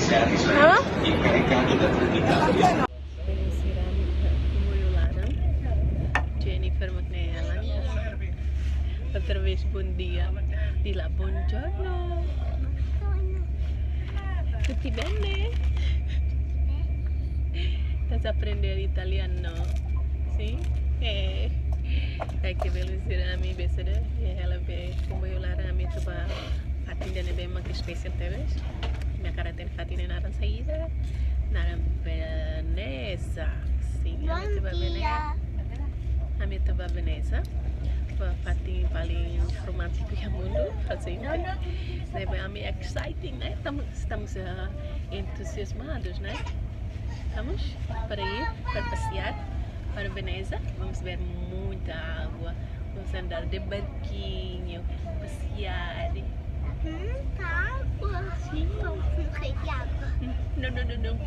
Hã? Jennifer magnayalan. Outra vez bom dia. Dila buongiorno. Tutti bene? Estás a aprender italiano? Sim? É. É que velocidade a mim besada. Ela vê como eu lá a mim tuba fatinha ne bem uma espécie de vez. Minha cara tem fatinha na saída. Na Veneza. Sim, a mim tuba Veneza. A mim tuba Veneza. Fatinha paling romântico do mundo, fazendo. É bem exciting, né? Estamos entusiasmados, né? Vamos para ir, para passear para Veneza. Vamos ver muita água. Vamos andar de barquinho, passear. Água? Sim. Vamos morrer de água. Não.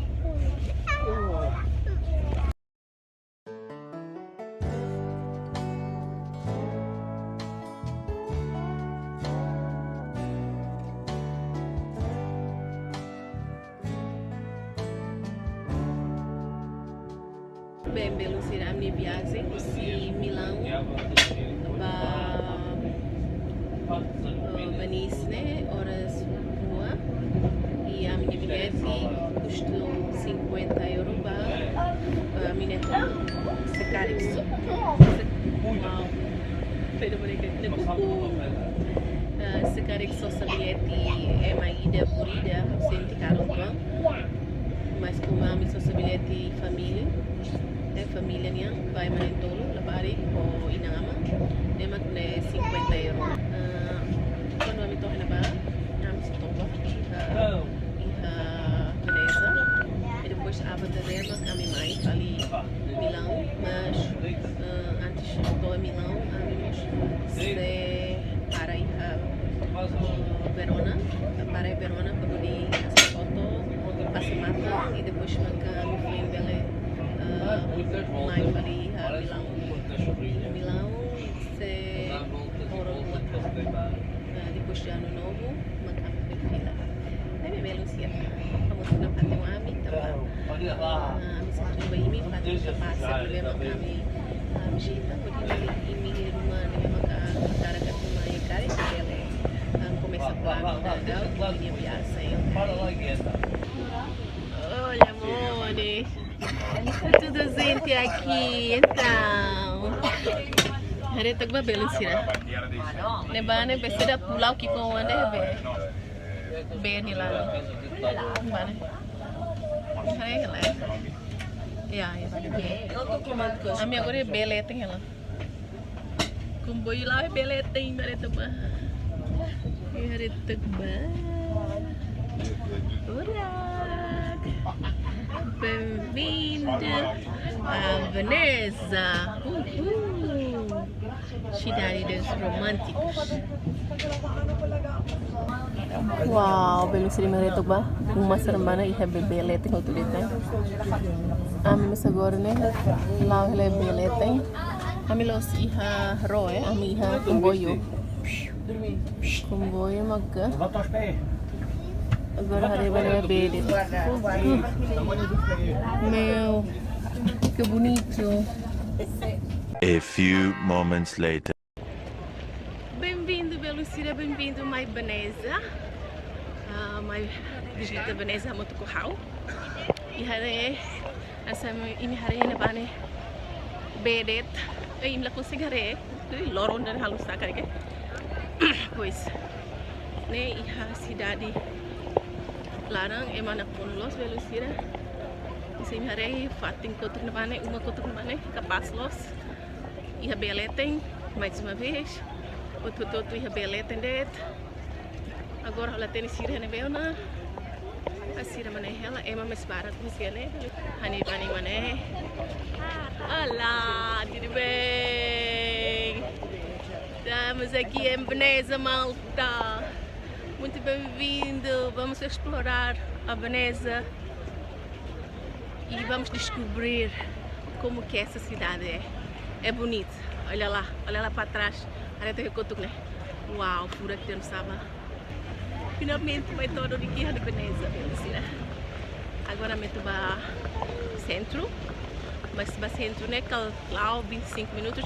Bem, velocidade a minha viagem de Milão para Venice, né? Horas rua. E a minha bilhete custou 50 euros para a minha secar isso. Uau! Secar isso essa bilhete é uma ida por ida, sem ficar no banco. Mas como a minha bilhete família, família niya vai manintolo labari o inama ne magne 50 euros. Quando a mito na ba am sa toba Veneza e depois a Vanderlei kami mais ali Milão, mas antes de estou a Milão amigos se para ir a Verona para Verona para poder fazer foto passar mata e depois me fui em Belém mais ali a Milão se depois de ano novo makan fila tapi belum siap kamu sudah pakai wami tambah kami sedang bayi pakai kapasa memang kami visita pode ini rumah memang cara kat rumah yang kari bele começa plano legal dia biasa olha amore. Tudo gente aqui, então. Hari tak ba belusira. Ne ba ne besida pulau ki ko ande be. Be ni la. Ba ne. Hari la. Ya. Ami agora bele tem ela. Comboio lá bele tem bare to ba. Hari tak ba. Ora. Bem-vindo a Veneza, cidade dos românticos. Wow, belum sering melihat ba? Uma sermana ia bebê leting outro leting. Ami agora né, lá ele bebê leting. Ami los iha roe, ami iha comboio. Comboio magga. Agora hari vai beber. Meu, que bonito. A few moments later. Bem-vindo, Belucira, bem-vindo, my Veneza. My visita Veneza muito corral. E hari, asa ini hari na bane bedet. Imla consigo hari, lorong dan halus tak kali ke. Pois, ne iha cidade. Larang emana pun los Belucira. Sim hari fating kotuk na bane, uma kotuk na bane, kapas los. Iha beletem mais uma vez. Outro iha beletem det. Agora ela tem sira na beuna. A sira mané ela é mais barata com sira né. Hani bani mané. Olá, tudo bem? Estamos aqui em Veneza, Malta. Muito bem-vindo. Vamos explorar a Veneza e vamos descobrir como que essa cidade é. É bonito. Olha lá para trás. Olha até que eu tô, né? Uau, pura que não sabe. Finalmente vai todo de Veneza, Veneza. Agora meto para centro. Mas para centro, né? Lá 25 minutos.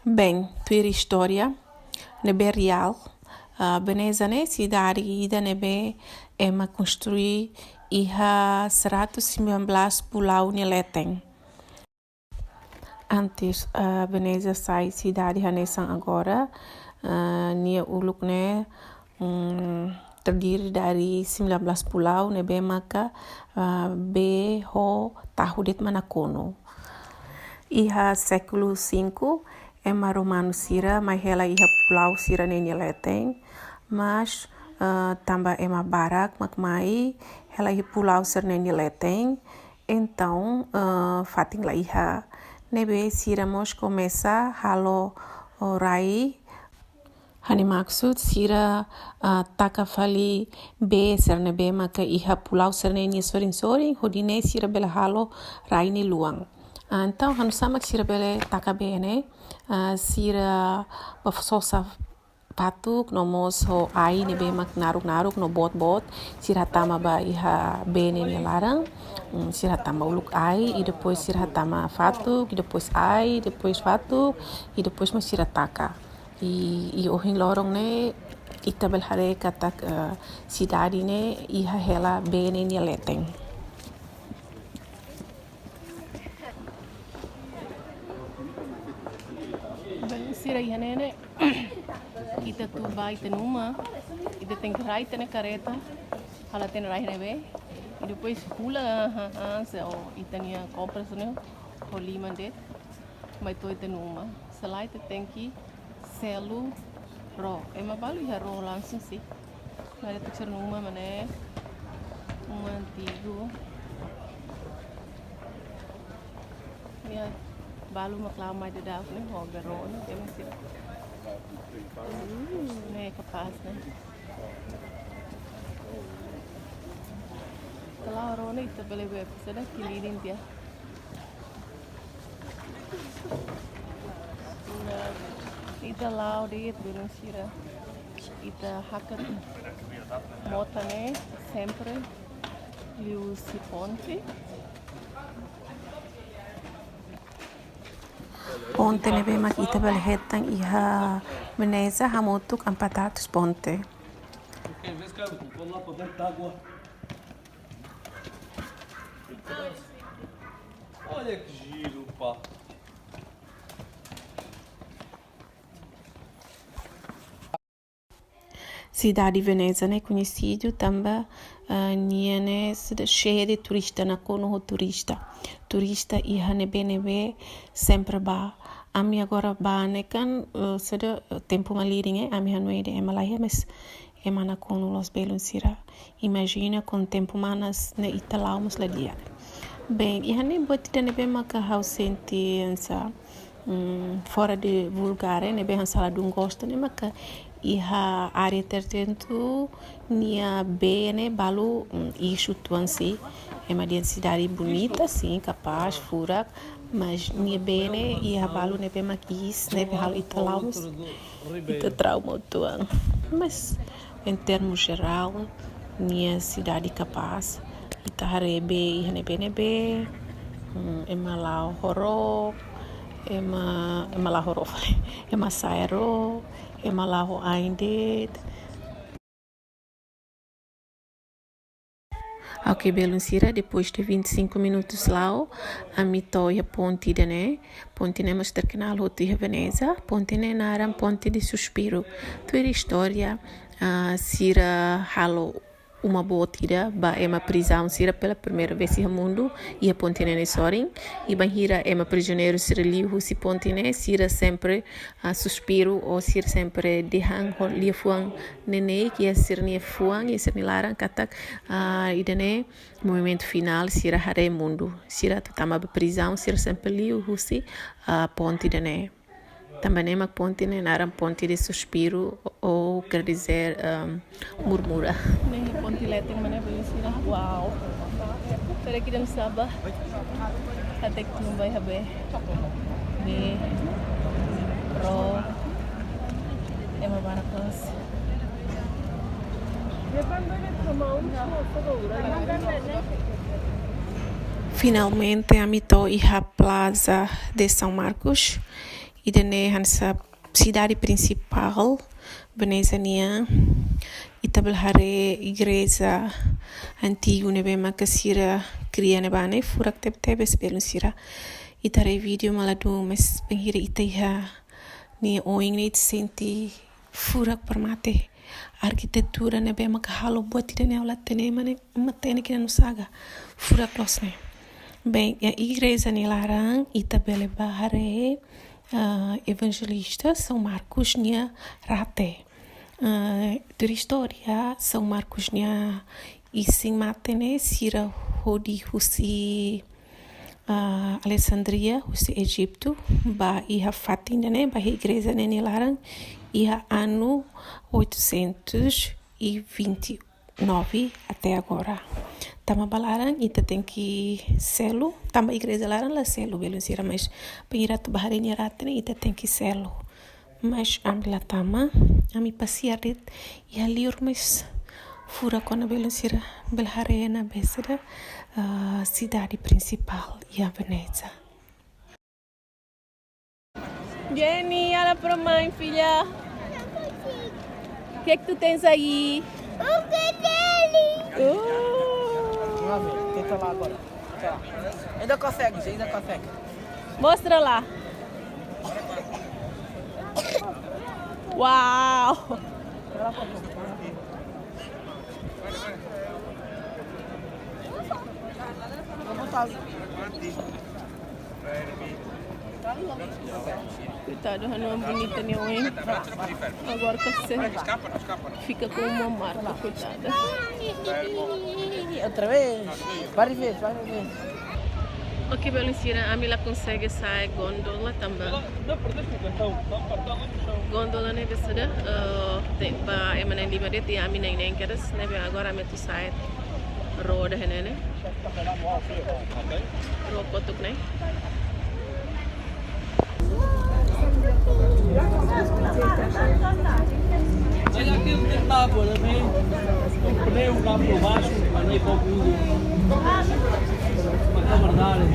Bem, tua história, nebe real. Veneza, né? Cidade ida nebe ema construir iha 119 pulau neletem. Antes Veneza sai cidade hanesan agora, nia uluk né terdiri dari 19 pulau nebe maka beho tahudet manakono. Iha século V ema romano sira, mas ela iha pulau sira nenia leteng, mas tambah ema barak makmai, ela iha pulau sira nenia leteng, então fating la iha nebe sira mos começa halo rai hani maksud sira taka fali be ser nebe maka iha pulau sira nenia soring hodine sira bela halo rai ni luang. Então, hanu sama que sira bele taka bene, sira bafososa patuk no mos ho ai ne be mak naruk no bot sira tama ba iha bene ne larang, sira tama uluk ai e depois sira tama fatuk, e depois ai, depois fatuk e depois mas sira taka. E ohin lorong ne ita bel hare katak cidade ne iha hela bene ne leteng. Sira iha nene ita tu ba ita numa ita tem que rai tene careta hala tene rai nebe e depois pula se o ita nia compras né o lima det mas to ita numa sela ita tem que selo ro ema balu iha ro langsung sih mas ita ser numa mané antigo nia balu maklaw mai de daw ne ho garon ne masih ne capaz né kalau rone itu boleh web sudah kilidin dia ita lao de belum sira ita hakat mota ne sempre liu si ponte. Ponte nebe mak ita bel hetang iha Veneza hamotuk 400 ponte. Vê se cara, vou lá pra dentro d'água. Olha que giro, pá. Cidade Veneza é conhecido também niane cheia de turista na kono turista iha nebe sempre ba ami agora ba ne kan seda tempo maliringe ami hanuede emalaia mas emana kono los belun sira imagina com tempo manas ne italaumus la dia bem iha ne botida nebe maka hausenti ansa fora de vulgare nebe hansala dun gosta ne maka iha área tertentu nia bene balu isu tuansi é uma densidade bonita sim capaz furak mas nia bene iha balu nebe makis nebe halu italaus ita trauma tuan mas em termos geral nia cidade capaz ita harebe iha nebe ema lao horo ema lao horo ema saero emalahu aindet. Ok, Beluncira, depois de 25 minutos lá, a mitoia ponte de né, ponte né mas terkenal hotu Veneza, ponte né naram ponte de suspiro. Tua história, sira halo uma boa tira, ba é uma prisão sira pela primeira vez no mundo e a ponte né sorin e banhira é uma prisioneiro sira liu si ponte né sira sempre suspiro ou sira sempre dehang ho lia fuang nene que é sira ne fuang e sira larang katak e dene movimento final sira hare mundo sira tutama prisão sira sempre liu si ponte de né também é uma ponte né naram ponte de suspiro ou quer dizer murmura. Ponte leteng mana belisira wow para kita sabah até que não vai haver be pro é uma baratos Finalmente a mito e a Plaza de São Marcos e dene hansa cidade principal Veneza nia e tabelhare igreja antigo nebema kasira kriya nebane furak tebe sebelum sira e tare vídeo maladu mas penghira itaiha ni oing ni senti furak permate arquitetura nebema kahalo buat tidak ne aula tene mane matene kina nusaga furak losne. Bem, a igreja Nilarang e tabele bahare evangelista São Marcos nia rate. De história São Marcos nia isin matene sira hodi husi Alexandria, husi Egipto, ba iha fatinda ne ba igreja Nilarang iha ano 829 até agora. Tama balarang ita tem que selo, tama igreja larang la selo belo sira mas pengirat baharini ratne ita tem que selo. Mas amla tama ami pasiarit ya liur mas fura kona belo sira belharena besira cidade principal ya Veneza. Jenny, olha pra mãe, filha. O que é que tu tens aí? O que dele? Vamos ver, tenta lá agora. Tenta lá. Ainda consegue, gente, ainda consegue. Mostra lá. Uau! Vou botar. Coitado, não é bonita nenhuma, hein? Agora que você fica com uma marca, coitada. Outra vez. Várias vezes, várias vezes. Ok, Belicira, a Mila consegue sair gondola também. Gondola ne besada, ba emanen lima det ya mina inen keras, ne be agora metu sai roda henene. Ro kotuk ne. Olha aquilo que está agora, vem. Comprei um lá por baixo, mandei para o fundo. Uma câmara da área.